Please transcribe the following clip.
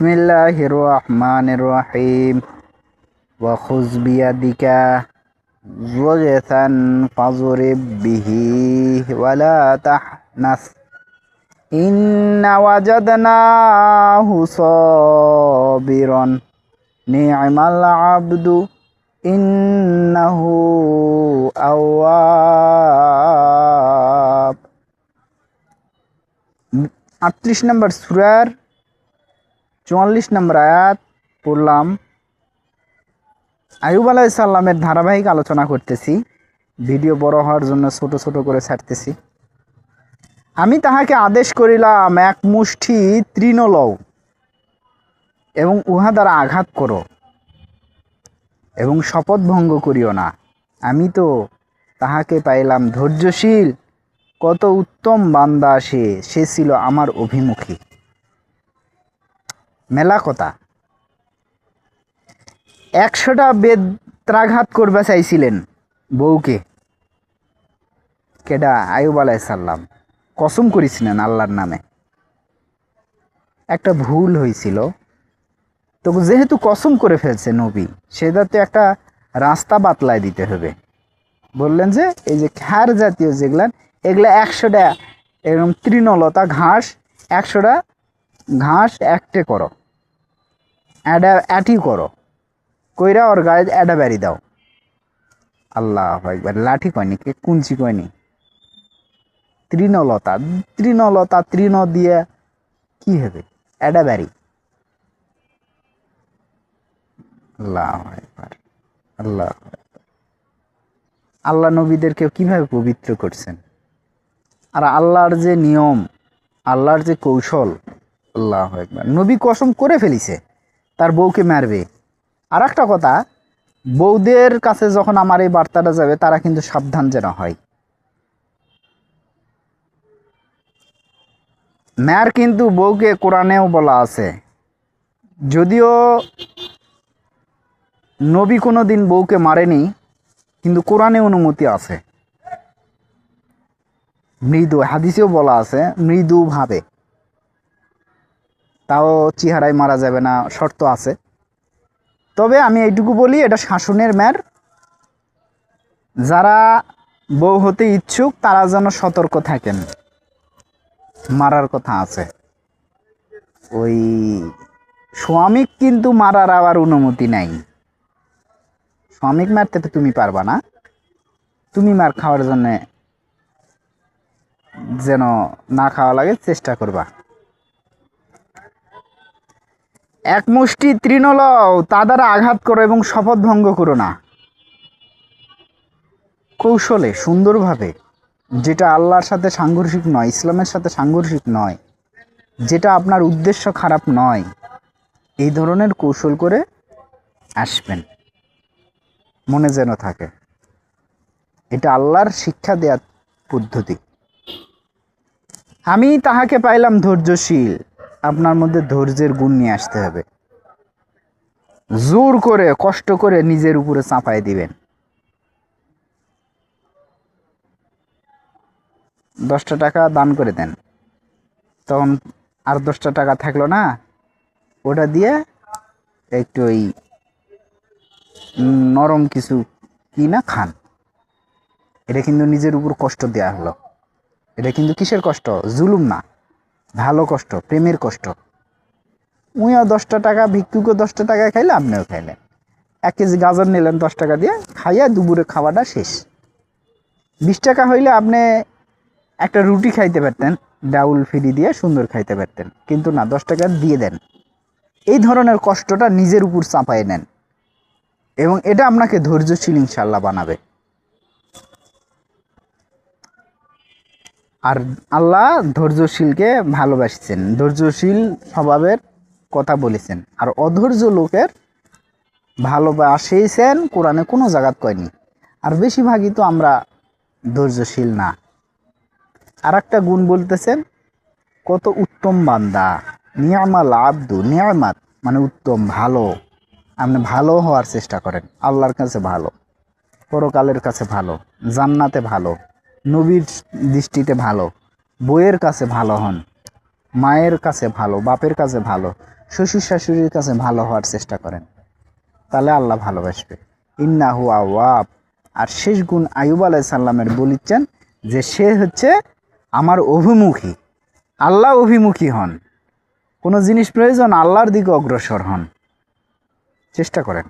বিসমিল্লাহির রহমানির রহিম ওয়া খুয বিয়াদিকা যুগসান ফাযরিব বিহি ওয়ালা তাহনাস ইন্না ওয়াজাদনাহু সাবিরান নি'মাল আবদু ইন্নাহু আওয়াব। 38 নম্বর সূরার 44 নম্বর আয়াত পড়লাম। আইয়ুব আলাইহিস সালামের ধারাবাহিক আলোচনা করতেছি। ভিডিও বড় হওয়ার জন্য ছোট ছোট করে ছাড়তেছি। আমি তাহাকে আদেশ করিলাম, এক মুষ্টি তৃণ লও এবং উহা দ্বারা আঘাত করো এবং শপথ ভঙ্গ করিও না। আমি তো তাহাকে পাইলাম ধৈর্যশীল, কত উত্তম বান্দা সে ছিল আমার অভিমুখী। মেলা কথা। 100টা বেত্রাঘাত করবে চাইছিলেন বউকে। কেডা? আইয়ুব আলাইহিস সালাম কসম করেছিলেন আল্লাহর নামে। একটা ভুল হয়েছিল, তো যেহেতু কসম করে ফেলছে নবী, সেটা তো একটা রাস্তা বাতলায় দিতে হবে। বললেন যে এই যে খ্যার জাতীয় যেগুলান, এগুলা 100টা এরকম তৃণলতা ঘাস, 100টা ঘাস একটে করো, অ্যাটি করো, কইরা ওর গায়ে অ্যাডা বেরি দাও। আল্লাহু আকবার। লাঠি কয়নি, কে কুঞ্চি কয়নি, তৃণলতা। তৃণলতা তৃণ দিয়ে কি হবে? অ্যাডা বেরি। আল্লাহু আকবার, আল্লাহু আকবার। আল্লাহ নবীদেরকে কিভাবে পবিত্র করছেন, আর আল্লাহর যে নিয়ম, আল্লাহর যে কৌশল। আল্লাহু আকবার। নবী কসম করে ফেলিছে তার বউকে মারবে। আর একটা কথা, বউদের কাছে যখন আমার এই বার্তাটা যাবে, তারা কিন্তু সাবধান যেন হয়। মার কিন্তু বউকে কোরআনেও বলা আছে, যদিও নবী কোনো দিন বউকে মারেনি, কিন্তু কোরআনে অনুমতি আছে। মৃদু, হাদিসেও বলা আছে মৃদু ভাবে, তাও চেহারায় মারা যাবে না, শর্ত আছে। তবে আমি এইটুকু বলি, এটা শাসনের ম্যার। যারা বউ হতে ইচ্ছুক তারা যেন সতর্ক থাকেন। মারার কথা আছে, ওই স্বামী কিন্তু মারার আবার অনুমতি নাই। স্বামী মারতে তো তুমি পারবা না, তুমি মার খাওয়ার জন্য যেন না খাওয়া লাগে চেষ্টা করবা। এক মুষ্টি তৃণ লও, তা দ্বারা আঘাত করো এবং শপথ ভঙ্গ করো না। কৌশলে, সুন্দরভাবে, যেটা আল্লাহর সাথে সাংঘর্ষিক নয়, ইসলামের সাথে সাংঘর্ষিক নয়, যেটা আপনার উদ্দেশ্য খারাপ নয়, এই ধরনের কৌশল করে আসবেন। মনে যেন থাকে, এটা আল্লাহর শিক্ষা দেওয়ার পদ্ধতি। আমি তাহাকে পাইলাম ধৈর্যশীল। আপনার মধ্যে ধৈর্যের গুণ নিয়ে আসতে হবে। জোর করে, কষ্ট করে নিজের উপরে চাপায় দিবেন। 10টা টাকা দান করে দেন, তখন আর 10টা টাকা থাকলো না, ওটা দিয়ে একটু ওই নরম কিছু কিনা খান। এটা কিন্তু নিজের উপর কষ্ট দেয়া হলো। এটা কিন্তু কিসের কষ্ট? জুলুম না, ভালো কষ্ট, প্রেমের কষ্ট। উইও 10টা টাকা, ভিক্ষুকও 10টা টাকা খাইলে, আপনিও খাইলেন। 1 কেজি গাজর নিলেন 10 টাকা দিয়ে, খাইয়া দুপুরে খাওয়াটা শেষ। 20 টাকা হইলে আপনি একটা রুটি খাইতে পারতেন, ডাউল ফ্রি দিয়ে সুন্দর খাইতে পারতেন, কিন্তু না, 10 টাকা দিয়ে দেন। এই ধরনের কষ্টটা নিজের উপর চাপায় নেন, এবং এটা আপনাকে ধৈর্যশীল ইনশাল্লাহ বানাবে। আর আল্লাহ ধৈর্যশীলকে ভালোবাসছেন, ধৈর্যশীল স্বভাবের কথা বলেছেন। আর অধৈর্য লোকের ভালোবাসেছেন কোরআনে কোনো জায়গাত কয়নি। আর বেশিরভাগই তো আমরা ধৈর্যশীল না। আর একটা গুণ বলতেছেন, কত উত্তম বান্দা, নিয়ামাল আব্দু, নিয়ামাত মানে উত্তম, ভালো। আপনি ভালো হওয়ার চেষ্টা করেন, আল্লাহর কাছে ভালো, পরকালের কাছে ভালো, জান্নাতে ভালো, নবীর দৃষ্টিতে ভালো, বইয়ের কাছে ভালো হন, মায়ের কাছে ভালো, বাপের কাছে ভালো, শ্বশুর শাশুড়ির কাছে ভালো হওয়ার চেষ্টা করেন, তাহলে আল্লাহ ভালোবাসবে। ইন্নাহু আওয়াব। আর শেষ গুণ আইয়ুব আলাইহিস সালামের বলিচ্ছেন যে সে হচ্ছে আমার অভিমুখী, আল্লাহ অভিমুখী হন। কোনো জিনিস প্রয়োজন আল্লাহর দিকে অগ্রসর হন, চেষ্টা করেন।